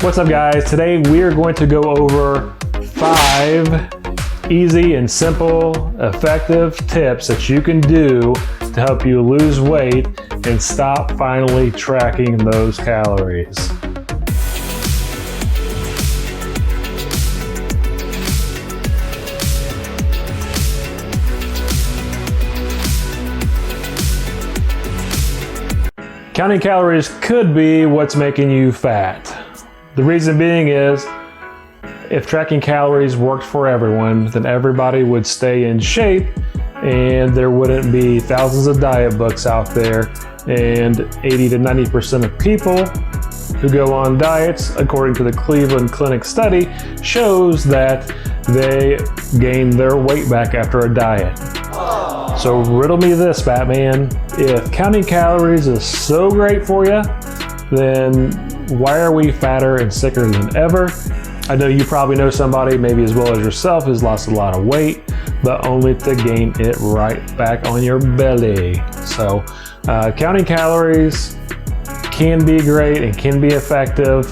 What's up guys? Today we are going to go over 5 easy and simple, effective tips that you can do to help you lose weight and stop finally tracking those calories. Counting calories could be what's making you fat. The reason being is, if tracking calories worked for everyone, then everybody would stay in shape and there wouldn't be thousands of diet books out there, and 80 to 90% of people who go on diets, according to the Cleveland Clinic study, shows that they gain their weight back after a diet. So riddle me this, Batman. If counting calories is so great for you, then why are we fatter and sicker than ever? I know you probably know somebody, maybe as well as yourself, who's lost a lot of weight, but only to gain it right back on your belly. So counting calories can be great and can be effective.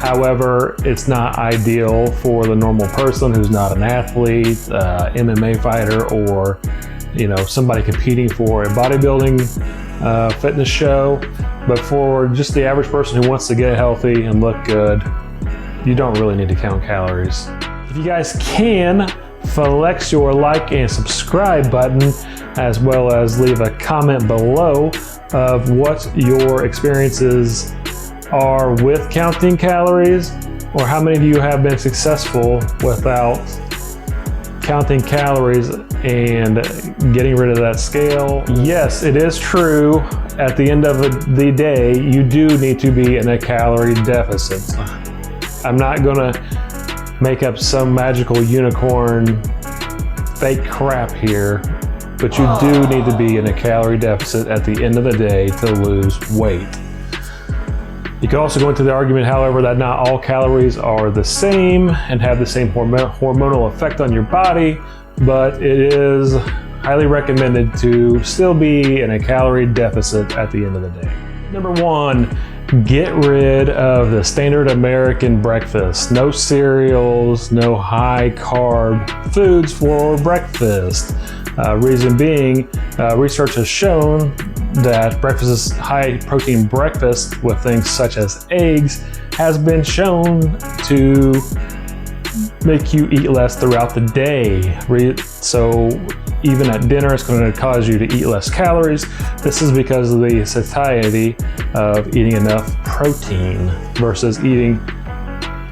However, it's not ideal for the normal person who's not an athlete, MMA fighter, or somebody competing for a bodybuilding fitness show. But for just the average person who wants to get healthy and look good, you don't really need to count calories. If you guys can, flex your like and subscribe button, as well as leave a comment below of what your experiences are with counting calories, or how many of you have been successful without counting calories and getting rid of that scale. Yes, it is true. At the end of the day, you do need to be in a calorie deficit. I'm not gonna make up some magical unicorn fake crap here, but you do need to be in a calorie deficit at the end of the day to lose weight. You can also go into the argument, however, that not all calories are the same and have the same hormonal effect on your body, but it is highly recommended to still be in a calorie deficit at the end of the day. Number 1, get rid of the standard American breakfast. No cereals, no high carb foods for breakfast. Reason being, research has shown that high protein breakfast with things such as eggs has been shown to make you eat less throughout the day. So even at dinner, it's going to cause you to eat less calories. This is because of the satiety of eating enough protein versus eating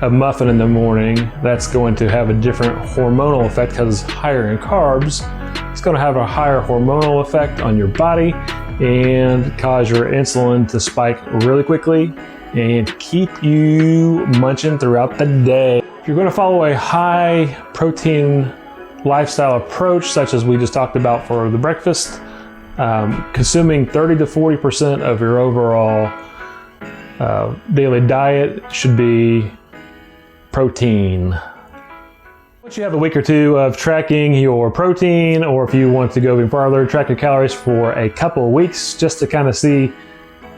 a muffin in the morning. That's going to have a different hormonal effect because it's higher in carbs. It's going to have a higher hormonal effect on your body and cause your insulin to spike really quickly and keep you munching throughout the day. If you're going to follow a high protein lifestyle approach, such as we just talked about for the breakfast, consuming 30 to 40% of your overall daily diet should be protein. Once you have a week or two of tracking your protein, or if you want to go even farther, track your calories for a couple of weeks just to kind of see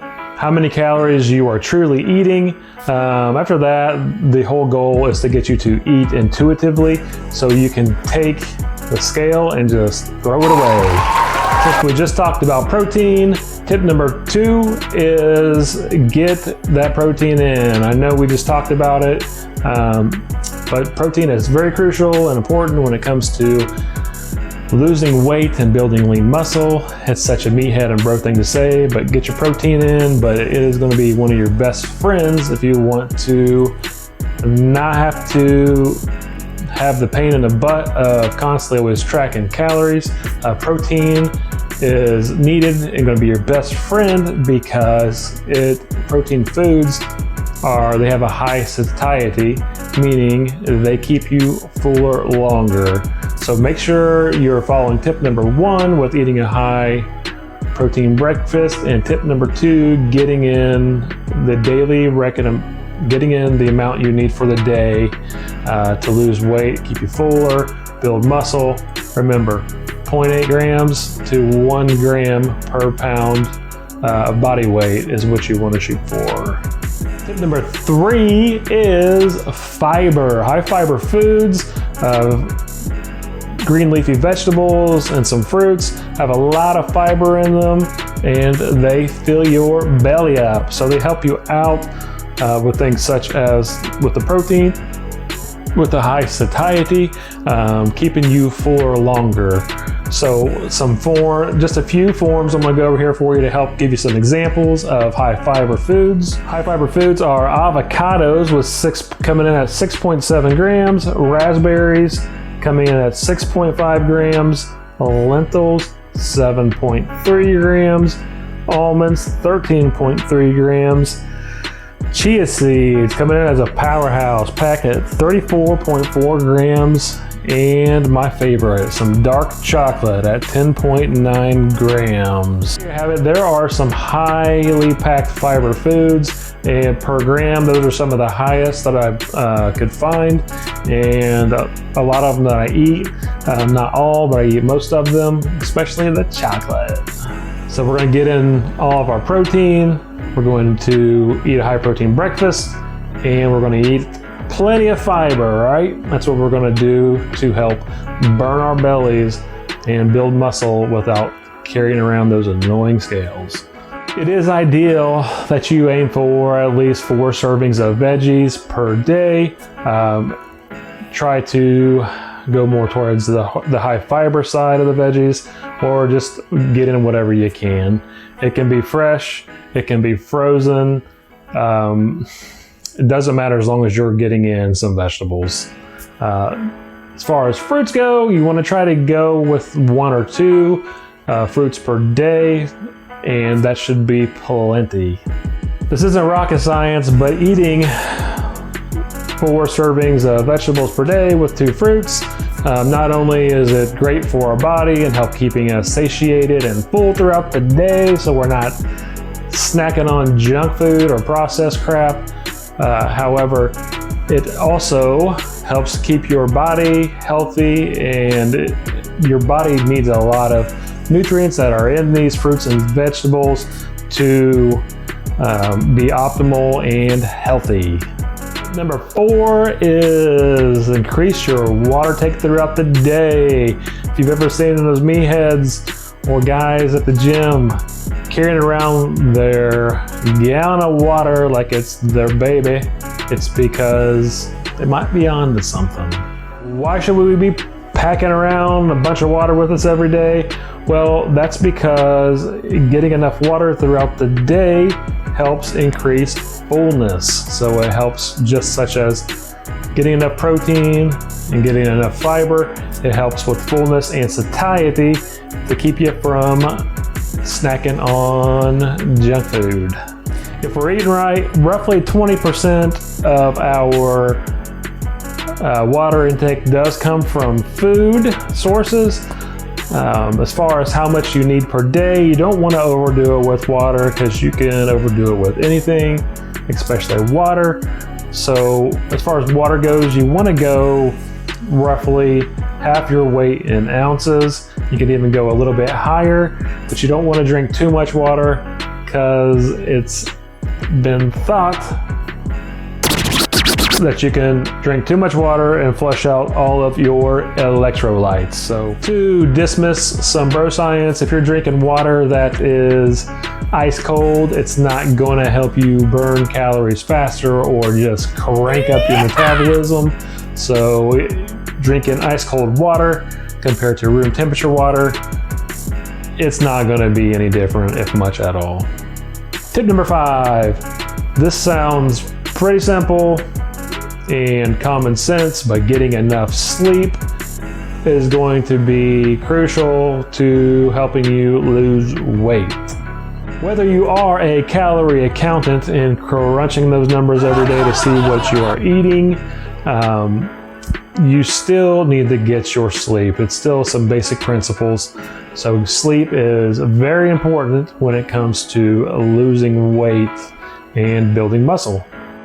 how many calories you are truly eating. After that, the whole goal is to get you to eat intuitively so you can take the scale and just throw it away. Since we just talked about protein, tip number 2 is get that protein in. I know we just talked about it, but protein is very crucial and important when it comes to losing weight and building lean muscle. It's such a meathead and bro thing to say, but get your protein in. But it is going to be one of your best friends if you want to not have to have the pain in the butt of constantly always tracking calories. Protein is needed and going to be your best friend because protein foods they have a high satiety, meaning they keep you fuller longer. So make sure you're following tip number 1 with eating a high protein breakfast, and tip number 2, getting in the amount you need for the day to lose weight, keep you fuller, build muscle. Remember, 0.8 grams to 1 gram per pound of body weight is what you want to shoot for. Tip number 3 is fiber. High fiber foods, green leafy vegetables and some fruits have a lot of fiber in them, and they fill your belly up. So they help you out with things such as with the protein, with the high satiety, keeping you fuller longer. So just a few forms I'm gonna go over here for you to help give you some examples of high fiber foods. High fiber foods are avocados coming in at 6.7 grams, raspberries coming in at 6.5 grams, lentils 7.3 grams, almonds 13.3 grams, chia seeds coming in as a powerhouse, packed at 34.4 grams, and my favorite, some dark chocolate at 10.9 grams. Here you have it. There are some highly packed fiber foods, and per gram, those are some of the highest that I could find, and a lot of them that I eat. Not all, but I eat most of them, especially the chocolate. So we're going to get in all of our protein. We're going to eat a high protein breakfast, and we're going to eat plenty of fiber, right? That's what we're going to do to help burn our bellies and build muscle without carrying around those annoying scales. It is ideal that you aim for at least 4 servings of veggies per day. Try to go more towards the high fiber side of the veggies, or just get in whatever you can. It can be fresh, it can be frozen. It doesn't matter as long as you're getting in some vegetables. As far as fruits go, you want to try to go with 1 or 2 fruits per day, and that should be plenty. This isn't rocket science, but eating 4 servings of vegetables per day with 2 fruits, not only is it great for our body and help keeping us satiated and full throughout the day, so we're not snacking on junk food or processed crap. However, it also helps keep your body healthy, and your body needs a lot of nutrients that are in these fruits and vegetables to be optimal and healthy. Number 4 is increase your water take throughout the day. If you've ever seen those meatheads or guys at the gym carrying around their gallon of water like it's their baby, it's because they might be on to something. Why should we be packing around a bunch of water with us every day? Well, that's because getting enough water throughout the day helps increase fullness. So it helps, just such as getting enough protein and getting enough fiber. It helps with fullness and satiety to keep you from snacking on junk food. If we're eating right, roughly 20% of our water intake does come from food sources. As far as how much you need per day, you don't want to overdo it with water, because you can overdo it with anything, especially water. So as far as water goes, you want to go roughly half your weight in ounces. You can even go a little bit higher, but you don't want to drink too much water, because it's been thought that you can drink too much water and flush out all of your electrolytes. So to dismiss some bro science, if you're drinking water that is ice cold, it's not going to help you burn calories faster or just crank up your metabolism. So drinking ice cold water compared to room temperature water, it's not going to be any different, if much at all. Tip number 5. This sounds pretty simple and common sense, but getting enough sleep is going to be crucial to helping you lose weight. Whether you are a calorie accountant and crunching those numbers every day to see what you are eating, you still need to get your sleep. It's still some basic principles. So sleep is very important when it comes to losing weight and building muscle.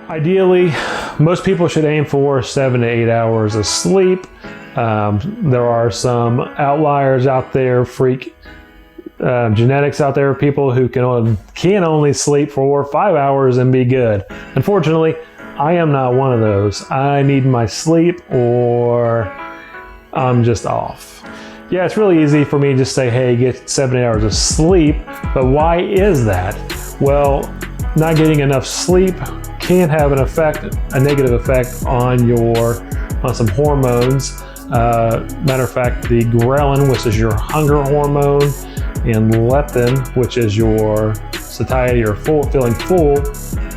Ideally, most people should aim for 7 to 8 hours of sleep. There are some outliers out there, freak genetics out there of people who can only sleep for 5 hours and be good. Unfortunately, I am not one of those. I need my sleep or I'm just off. Yeah, it's really easy for me to just say, hey, get 7 hours of sleep, but why is that? Well, not getting enough sleep can have an effect, a negative effect on some hormones. Matter of fact, the ghrelin, which is your hunger hormone, and leptin, which is your satiety or feeling full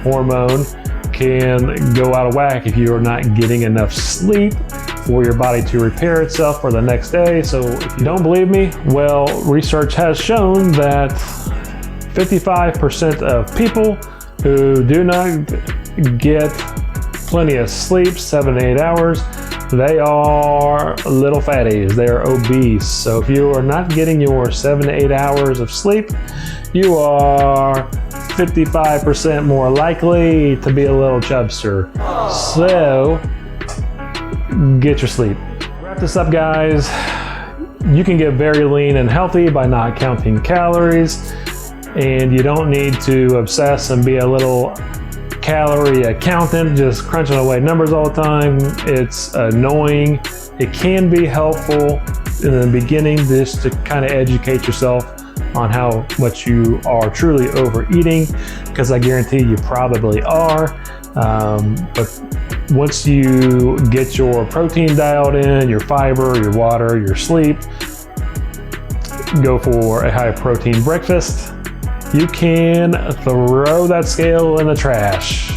hormone, can go out of whack if you're not getting enough sleep for your body to repair itself for the next day. So if you don't believe me, well, research has shown that 55% of people who do not get plenty of sleep, 7 to 8 hours, they are little fatties, they are obese. So if you are not getting your 7 to 8 hours of sleep, you are 55% more likely to be a little chubster. So get your sleep. Wrap this up, guys. You can get very lean and healthy by not counting calories, and you don't need to obsess and be a little calorie accountant, just crunching away numbers all the time. It's annoying. It can be helpful in the beginning just to kind of educate yourself on how much you are truly overeating, because I guarantee you probably are. But once you get your protein dialed in, your fiber, your water, your sleep, go for a high protein breakfast, you can throw that scale in the trash.